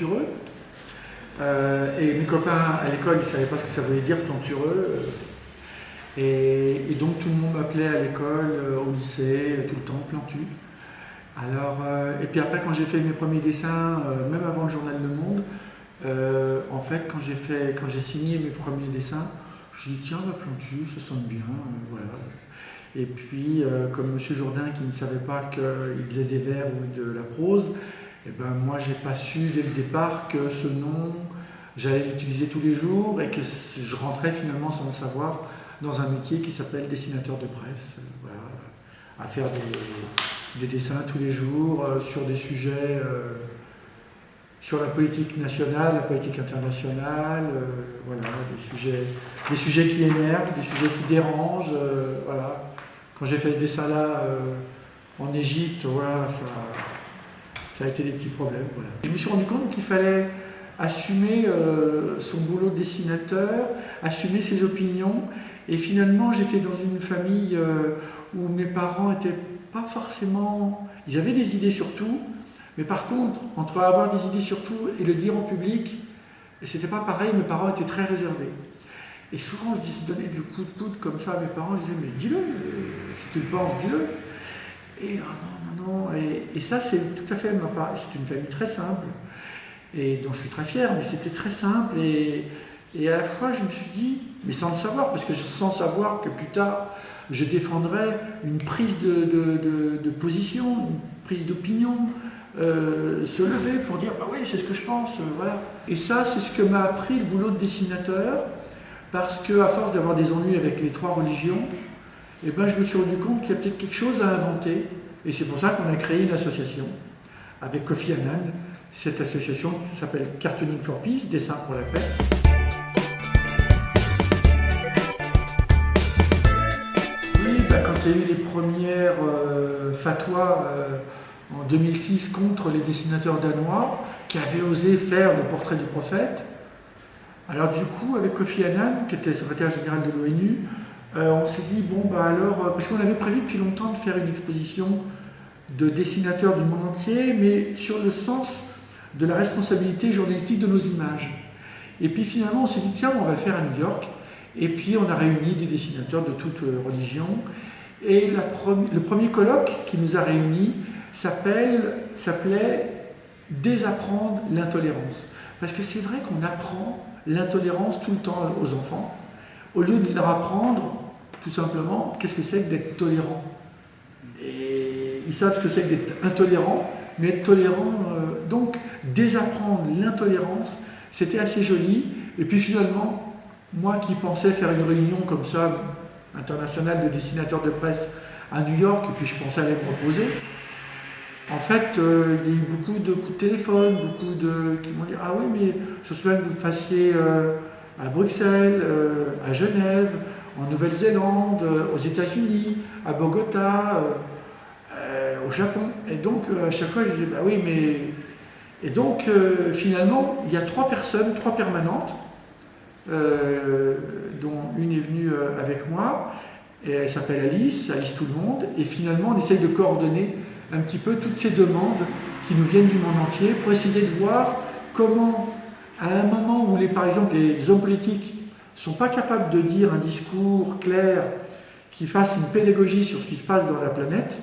plantureux. Et mes copains à l'école, ils ne savaient pas ce que ça voulait dire plantureux. Et donc tout le monde m'appelait à l'école, au lycée, tout le temps, Plantu. Alors, et puis après, quand j'ai fait mes premiers dessins, même avant le journal Le Monde, en fait, quand j'ai signé mes premiers dessins, je me suis dit, tiens, Plantu, ça sonne bien, voilà. Et puis, comme M. Jourdain, qui ne savait pas qu'il faisait des vers ou de la prose, et ben, moi, j'ai pas su dès le départ que ce nom, j'allais l'utiliser tous les jours et que je rentrais finalement sans le savoir dans un métier qui s'appelle dessinateur de presse, voilà, à faire des dessins tous les jours sur des sujets, sur la politique nationale, la politique internationale, voilà, des sujets qui énervent, des sujets qui dérangent, voilà. Quand j'ai fait ce dessin-là en Égypte, voilà, ça a été des petits problèmes. Voilà. Je me suis rendu compte qu'il fallait assumer son boulot de dessinateur, assumer ses opinions. Et finalement, j'étais dans une famille où mes parents n'étaient pas forcément... Ils avaient des idées sur tout, mais par contre, entre avoir des idées sur tout et le dire en public, c'était pas pareil, mes parents étaient très réservés. Et souvent, je donnais du coup de coude comme ça à mes parents, je disais, mais dis-le, si tu le penses, dis-le. Et oh non. Et ça, c'est tout à fait ma part. C'est une famille très simple, et dont je suis très fier, mais c'était très simple. Et à la fois, je me suis dit, mais sans le savoir, parce que sans savoir que plus tard, je défendrais une prise de position, une prise d'opinion, se lever pour dire, bah oui, c'est ce que je pense, voilà. Et ça, c'est ce que m'a appris le boulot de dessinateur, parce qu'à force d'avoir des ennuis avec les trois religions, eh ben, je me suis rendu compte qu'il y a peut-être quelque chose à inventer. Et c'est pour ça qu'on a créé une association avec Kofi Annan. Cette association qui s'appelle Cartooning for Peace, Dessin pour la paix. Oui, quand il y a eu les premières fatwas en 2006 contre les dessinateurs danois qui avaient osé faire le portrait du prophète, alors du coup, avec Kofi Annan, qui était secrétaire général de l'ONU, on s'est dit, bon, bah alors, parce qu'on avait prévu depuis longtemps de faire une exposition de dessinateurs du monde entier, mais sur le sens de la responsabilité journalistique de nos images. Et puis finalement, on s'est dit, tiens, on va le faire à New York. Et puis on a réuni des dessinateurs de toutes religions. Et le premier colloque qui nous a réunis s'appelait Désapprendre l'intolérance. Parce que c'est vrai qu'on apprend l'intolérance tout le temps aux enfants, au lieu de leur apprendre tout simplement qu'est-ce que c'est que d'être tolérant. Et ils savent ce que c'est que d'être intolérant, mais être tolérant, donc désapprendre l'intolérance, c'était assez joli. Et puis finalement, moi qui pensais faire une réunion comme ça, internationale de dessinateurs de presse à New York, et puis je pensais aller me reposer, en fait, il y a eu beaucoup de coups de téléphone, beaucoup de qui m'ont dit « Ah oui, mais ce serait bien que vous le fassiez à Bruxelles, à Genève, en Nouvelle-Zélande, aux États-Unis, à Bogota, au Japon. » Et donc, à chaque fois, je disais « Bah oui, mais... » Et donc, finalement, il y a 3 personnes, 3 permanentes, dont une est venue avec moi, et elle s'appelle Alice Tout le Monde, et finalement, on essaye de coordonner un petit peu toutes ces demandes qui nous viennent du monde entier pour essayer de voir comment, à un moment où par exemple les hommes politiques ne sont pas capables de dire un discours clair qui fasse une pédagogie sur ce qui se passe dans la planète,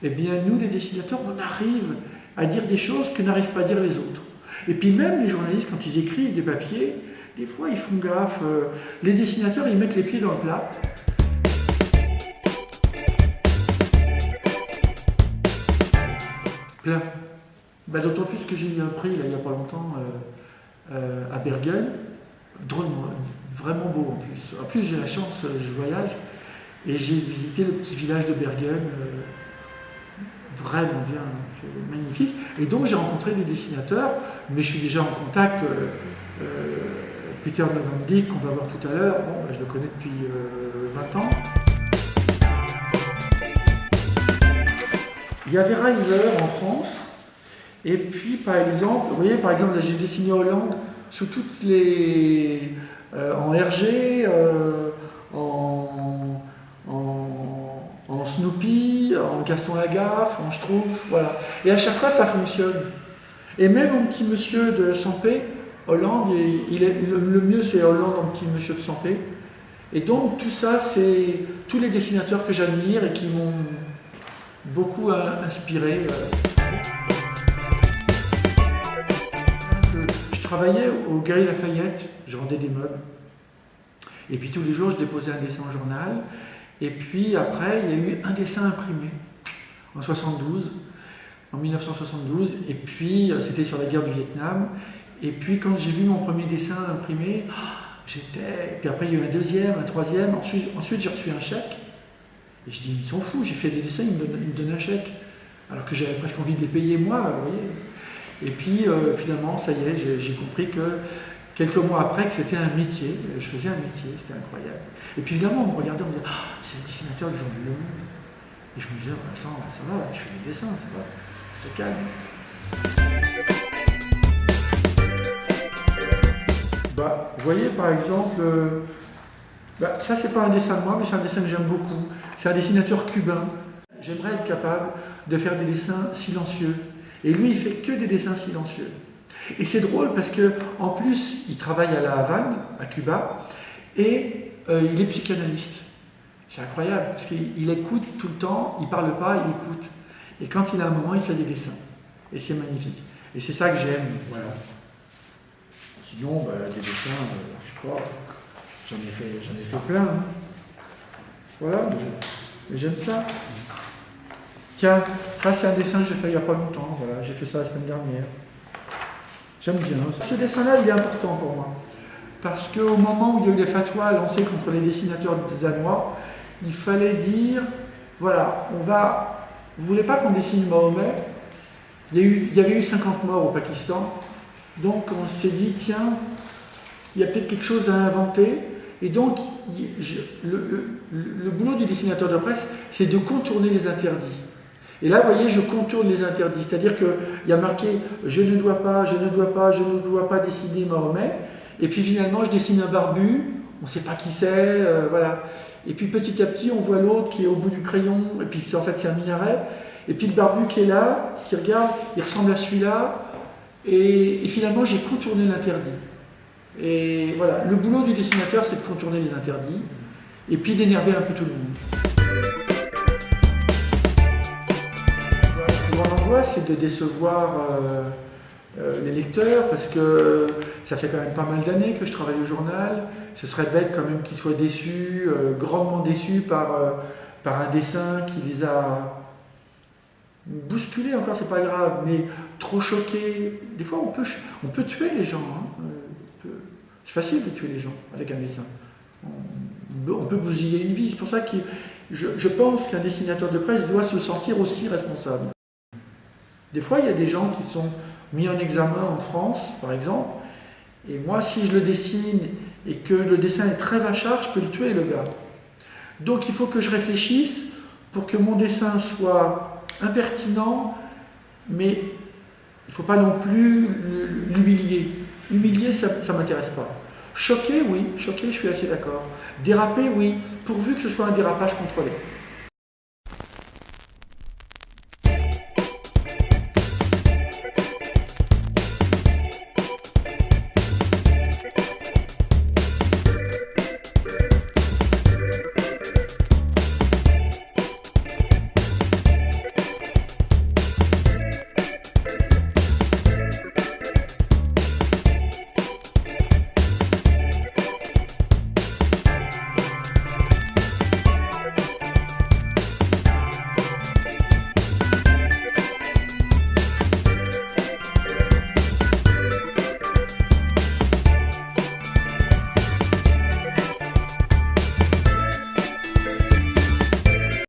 eh bien nous les dessinateurs on arrive à dire des choses que n'arrivent pas à dire les autres. Et puis même les journalistes quand ils écrivent des papiers, des fois ils font gaffe, les dessinateurs ils mettent les pieds dans le plat. Plein. Bah, d'autant plus que j'ai eu un prix là, il n'y a pas longtemps à Bergen, drôlement, vraiment beau en plus. En plus j'ai la chance, je voyage et j'ai visité le petit village de Bergen, vraiment bien, c'est magnifique. Et donc j'ai rencontré des dessinateurs, mais je suis déjà en contact. Peter Novandik, qu'on va voir tout à l'heure, bon, bah, je le connais depuis 20 ans. Il y avait Reiser en France, et puis par exemple, vous voyez, par exemple, là j'ai dessiné Hollande sous toutes les. En RG, en Snoopy, en Gaston Lagaffe, en Schtroumpf, voilà. Et à chaque fois ça fonctionne. Et même mon petit monsieur de Sampé, Hollande, le mieux c'est Hollande, mon petit monsieur de Sampé. Et donc tout ça, c'est tous les dessinateurs que j'admire et qui m'ont beaucoup inspiré. Je travaillais au Galeries Lafayette, je vendais des meubles. Et puis tous les jours, je déposais un dessin au journal. Et puis après, il y a eu un dessin imprimé en 1972. Et puis c'était sur la guerre du Vietnam. Et puis quand j'ai vu mon premier dessin imprimé, puis après il y a eu un deuxième, un troisième. Ensuite j'ai reçu un chèque. Et je dis, ils sont fous, j'ai fait des dessins, ils me donnent un chèque. Alors que j'avais presque envie de les payer moi, vous voyez. Et puis finalement, ça y est, j'ai compris que quelques mois après, que c'était un métier. Je faisais un métier, c'était incroyable. Et puis évidemment, on me regardait, on me disait, c'est le dessinateur du journal Le Monde. Et je me disais, attends, ça va, je fais des dessins, ça va, on se calme. Vous voyez par exemple, ça c'est pas un dessin de moi, mais c'est un dessin que j'aime beaucoup. C'est un dessinateur cubain. J'aimerais être capable de faire des dessins silencieux. Et lui, il fait que des dessins silencieux. Et c'est drôle parce que en plus, il travaille à La Havane, à Cuba, et il est psychanalyste. C'est incroyable parce qu'il écoute tout le temps, il parle pas, il écoute. Et quand il a un moment, il fait des dessins. Et c'est magnifique. Et c'est ça que j'aime. Voilà. Sinon, des dessins, je sais pas, j'en ai fait plein. Hein. Voilà, mais j'aime ça. Tiens, ça c'est un dessin que j'ai fait il n'y a pas longtemps. Voilà, j'ai fait ça la semaine dernière. J'aime bien. Ce dessin-là, il est important pour moi. Parce qu'au moment où il y a eu les fatwas lancés contre les dessinateurs danois, il fallait dire, voilà, vous ne voulez pas qu'on dessine Mahomet? Il y avait eu 50 morts au Pakistan. Donc on s'est dit, tiens, il y a peut-être quelque chose à inventer. Et donc, le boulot du dessinateur de presse, c'est de contourner les interdits. Et là, vous voyez, je contourne les interdits. C'est-à-dire qu'il y a marqué « je ne dois pas dessiner Mahomet ». Et puis finalement, je dessine un barbu, on ne sait pas qui c'est, voilà. Et puis petit à petit, on voit l'autre qui est au bout du crayon, et puis en fait, c'est un minaret. Et puis le barbu qui est là, qui regarde, il ressemble à celui-là. Et finalement, j'ai contourné l'interdit. Et voilà, le boulot du dessinateur, c'est de contourner les interdits, et puis d'énerver un peu tout le monde. La plus grande angoisse, c'est de décevoir les lecteurs, parce que ça fait quand même pas mal d'années que je travaille au journal. Ce serait bête quand même qu'ils soient déçus, grandement déçus par un dessin qui les a bousculés, encore c'est pas grave, mais trop choqués. Des fois on peut tuer les gens. Hein. C'est facile de tuer les gens avec un dessin. On peut bousiller une vie. C'est pour ça que je pense qu'un dessinateur de presse doit se sentir aussi responsable. Des fois, il y a des gens qui sont mis en examen en France, par exemple, et moi, si je le dessine et que le dessin est très vachard, je peux le tuer, le gars. Donc, il faut que je réfléchisse pour que mon dessin soit impertinent, mais il ne faut pas non plus l'humilier. Humilier, ça ne m'intéresse pas. Choquer, oui, choquer, je suis assez d'accord. Déraper, oui, pourvu que ce soit un dérapage contrôlé.